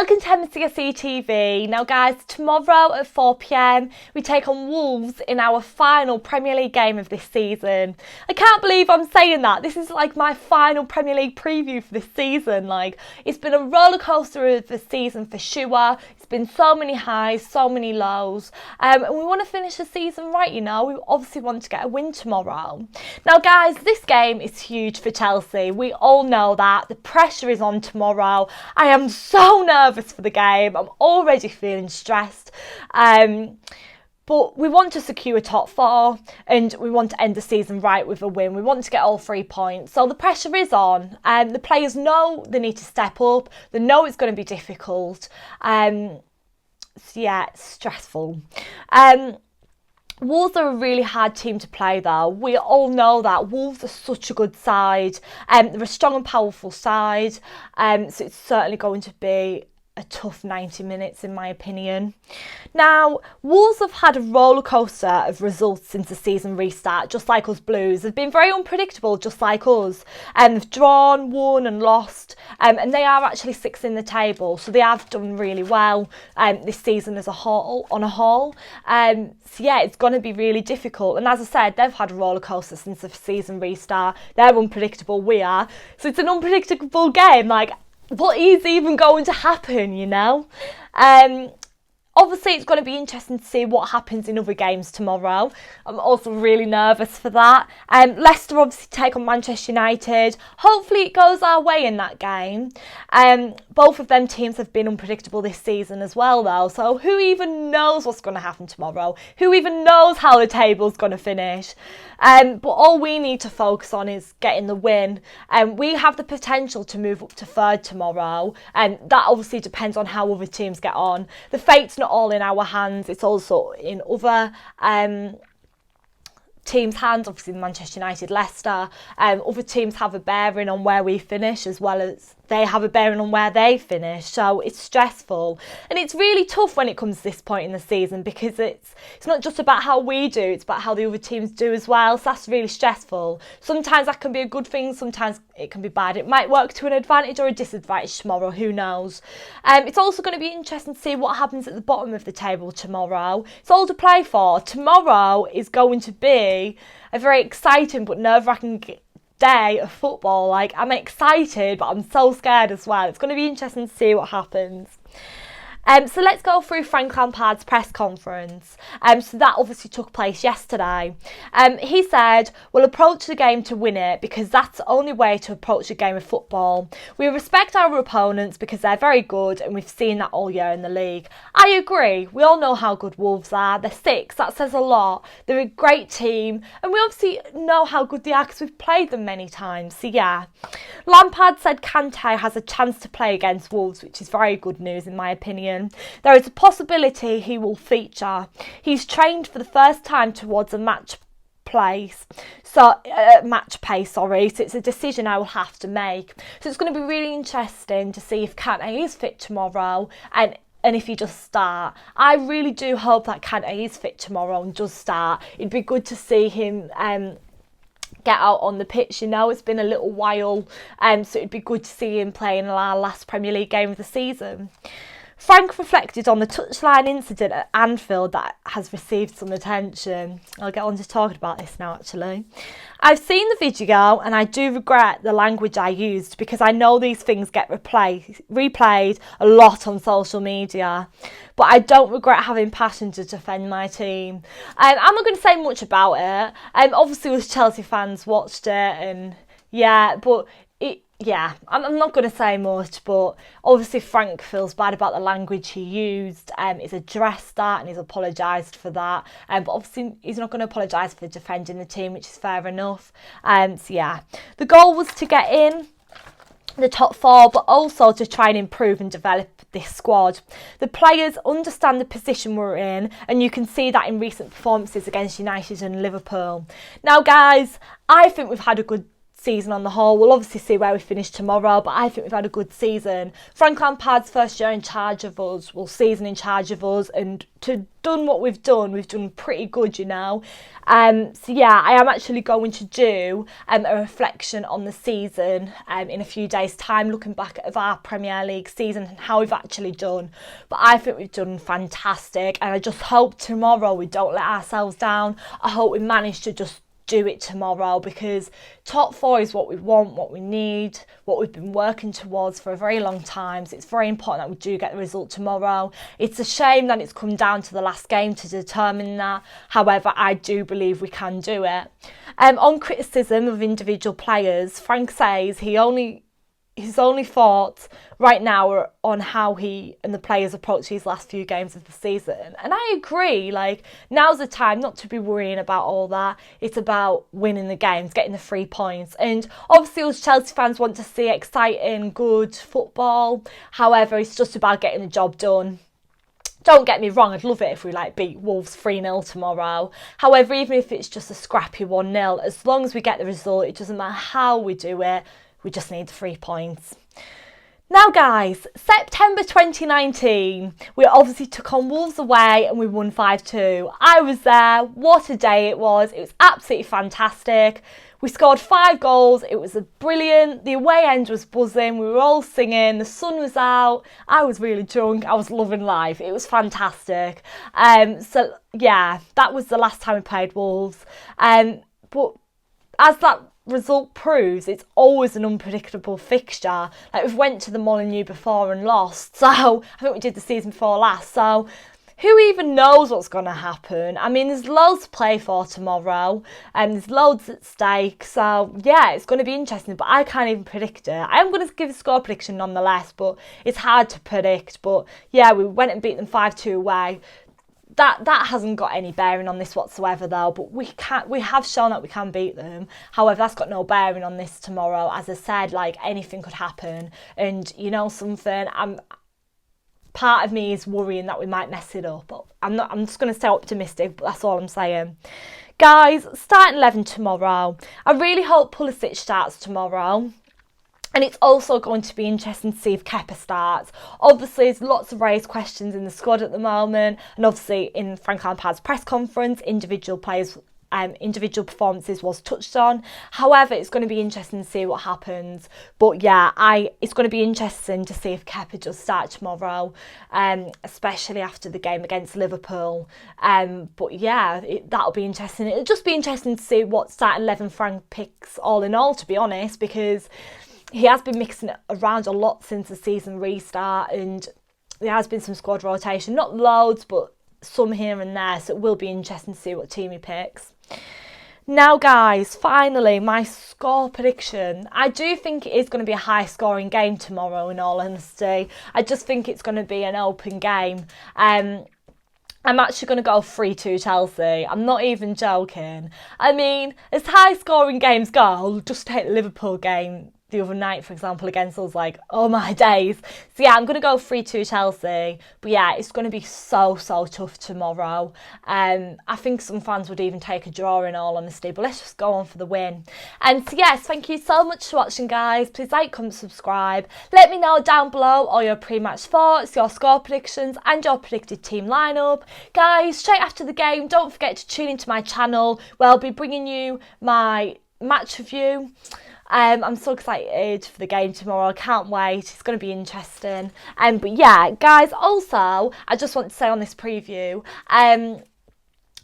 Welcome to MCSE TV. Now guys, tomorrow at 4 p.m. we take on Wolves in our final Premier League game of this season. I can't believe I'm saying that. This is like my final Premier League preview for this season. Like, it's been a roller coaster of the season for sure. It's been so many highs, so many lows. And we want to finish the season right, you know. We obviously want to get a win tomorrow. Now guys, this game is huge for Chelsea. We all know that. The pressure is on tomorrow. I am so nervous for the game. I'm already feeling stressed. But we want to secure top four and we want to end the season right with a win. We want to get all 3 points. So the pressure is on. The players know they need to step up. They know it's going to be difficult. So yeah, it's stressful. Wolves are a really hard team to play though. We all know that. Wolves are such a good side. They're a strong and powerful side. So it's certainly going to be a tough 90 minutes in my opinion. Now, Wolves have had a roller coaster of results since the season restart, just like us Blues. They've been very unpredictable, just like us. They've drawn, won and lost, and they are actually 6th in the table, so they have done really well this season as a whole. So yeah, it's going to be really difficult. And as I said, they've had a roller coaster since the season restart. They're unpredictable, we are. So it's an unpredictable game. Like, what is even going to happen, you know? Obviously, it's going to be interesting to see what happens in other games tomorrow. I'm also really nervous for that. Leicester obviously take on Manchester United. Hopefully it goes our way in that game. Both of them teams have been unpredictable this season as well, though. So who even knows what's going to happen tomorrow? Who even knows how the table's going to finish? But all we need to focus on is getting the win. We have the potential to move up to 3rd tomorrow. And that obviously depends on how other teams get on. The fate's not all in our hands. It's also in other teams' hands, obviously Manchester United, Leicester. Other teams have a bearing on where we finish as well as they have a bearing on where they finish. So it's stressful. And it's really tough when it comes to this point in the season because it's not just about how we do, it's about how the other teams do as well. So that's really stressful. Sometimes that can be a good thing, sometimes it can be bad. It might work to an advantage or a disadvantage tomorrow, who knows. It's also going to be interesting to see what happens at the bottom of the table tomorrow. It's all to play for. Tomorrow is going to be a very exciting but nerve-wracking day of football. Like, I'm excited, but I'm so scared as well. It's going to be interesting to see what happens. So let's go through Frank Lampard's press conference. So that obviously took place yesterday. He said, "We'll approach the game to win it because that's the only way to approach a game of football. We respect our opponents because they're very good and we've seen that all year in the league." I agree. We all know how good Wolves are. They're 6. That says a lot. They're a great team. And we obviously know how good they are because we've played them many times. So yeah. Lampard said Kante has a chance to play against Wolves, which is very good news in my opinion. There is a possibility he will feature. He's trained for the first time towards a match pace, so it's a decision I will have to make. So it's going to be really interesting to see if Kante is fit tomorrow and if he does start. I really do hope that Kante is fit tomorrow and does start. It'd be good to see him get out on the pitch, you know. It's been a little while, so it'd be good to see him playing our last Premier League game of the season. Frank reflected on the touchline incident at Anfield that has received some attention. I'll get on to talking about this now, actually. "I've seen the video and I do regret the language I used because I know these things get replayed a lot on social media. But I don't regret having passion to defend my team." I'm not going to say much about it. Obviously, us Chelsea fans watched it and yeah, but I'm not going to say much, but obviously Frank feels bad about the language he used. He's addressed that and he's apologised for that. But obviously he's not going to apologise for defending the team, which is fair enough. So yeah, the goal was to get in the top 4, but also to try and improve and develop this squad. The players understand the position we're in, and you can see that in recent performances against United and Liverpool. Now, guys, I think we've had a good season on the whole. We'll obviously see where we finish tomorrow, but I think we've had a good season. Frank Lampard's first year in charge of us, season in charge of us, and to done what we've done pretty good, you know. So yeah, I am actually going to do a reflection on the season in a few days' time, looking back at our Premier League season and how we've actually done. But I think we've done fantastic, and I just hope tomorrow we don't let ourselves down. I hope we manage to just do it tomorrow, because top 4 is what we want, what we need, what we've been working towards for a very long time. So it's very important that we do get the result tomorrow. It's a shame that it's come down to the last game to determine that. However, I do believe we can do it. On criticism of individual players, Frank says his only thoughts right now are on how he and the players approach these last few games of the season. And I agree, like, now's the time not to be worrying about all that. It's about winning the games, getting the 3 points. And obviously us Chelsea fans want to see exciting, good football. However, it's just about getting the job done. Don't get me wrong, I'd love it if we beat Wolves 3-0 tomorrow. However, even if it's just a scrappy 1-0, as long as we get the result, it doesn't matter how we do it. We just need 3 points. Now guys, September 2019, we obviously took on Wolves away and we won 5-2. I was there, what a day it was. It was absolutely fantastic. We scored 5 goals, it was brilliant. The away end was buzzing, we were all singing, the sun was out. I was really drunk, I was loving life. It was fantastic. So yeah, that was the last time we played Wolves. But as that result proves, it's always an unpredictable fixture. Like, we've went to the Molineux before and lost, so I think we did the season before last, so who even knows what's going to happen? I mean, there's loads to play for tomorrow and there's loads at stake, so yeah, it's going to be interesting, but I can't even predict it. I am going to give a score prediction nonetheless, but it's hard to predict. But yeah, we went and beat them 5-2 away. That hasn't got any bearing on this whatsoever though, but we have shown that we can beat them. However, that's got no bearing on this tomorrow. As I said, like, anything could happen, and you know something, part of me is worrying that we might mess it up, but I'm just going to stay optimistic, but that's all I'm saying. Guys, starting 11 tomorrow. I really hope Pulisic starts tomorrow. And it's also going to be interesting to see if Kepa starts. Obviously, there's lots of raised questions in the squad at the moment. And obviously, in Frank Lampard's press conference, individual performances was touched on. However, it's going to be interesting to see what happens. But yeah, it's going to be interesting to see if Kepa does start tomorrow, especially after the game against Liverpool. But yeah, that'll be interesting. It'll just be interesting to see what starting 11 Frank picks all in all, to be honest, because he has been mixing it around a lot since the season restart, and there has been some squad rotation, not loads, but some here and there, so it will be interesting to see what team he picks. Now guys, finally, my score prediction. I do think it is going to be a high scoring game tomorrow, in all honesty. I just think it's going to be an open game. I'm actually going to go 3-2 Chelsea. I'm not even joking. I mean, as high scoring games go, just take the Liverpool game the other night, for example, against us, like, oh my days. So yeah, I'm going to go 3-2 Chelsea. But yeah, it's going to be so tough tomorrow. I think some fans would even take a draw, in all honesty, but let's just go on for the win. And so yes, thank you so much for watching, guys. Please like, comment, subscribe. Let me know down below all your pre-match thoughts, your score predictions and your predicted team lineup. Guys, straight after the game, don't forget to tune into my channel where I'll be bringing you my match review. I'm so excited for the game tomorrow. I can't wait. It's going to be interesting. But yeah, guys, also, I just want to say on this preview, I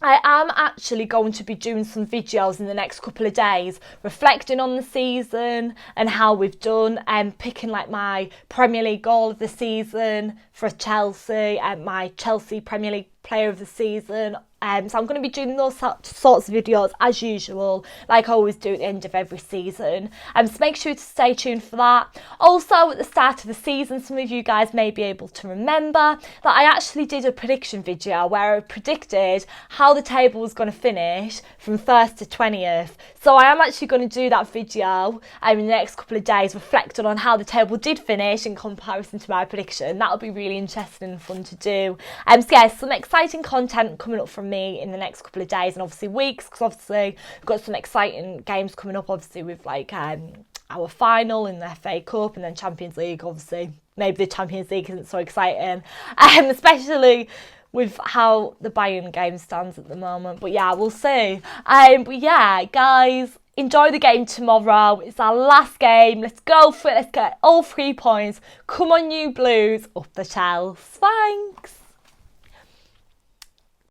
am actually going to be doing some videos in the next couple of days, reflecting on the season and how we've done, and picking like my Premier League goal of the season for Chelsea and my Chelsea Premier League player of the season. So I'm going to be doing those sorts of videos as usual, like I always do at the end of every season. So make sure to stay tuned for that. Also, at the start of the season, some of you guys may be able to remember that I actually did a prediction video where I predicted how the table was going to finish from 1st to 20th. So I am actually going to do that video in the next couple of days, reflecting on how the table did finish in comparison to my prediction. That'll be really interesting and fun to do. So yeah, some exciting exciting content coming up from me in the next couple of days and obviously weeks, because obviously we've got some exciting games coming up, obviously with like our final in the FA Cup, and then Champions League. Obviously maybe the Champions League isn't so exciting, especially with how the Bayern game stands at the moment. But yeah, we'll see. But yeah, guys, enjoy the game tomorrow. It's our last game. Let's go for it. Let's get all 3 points. Come on, you Blues. Up the Chels. Thanks.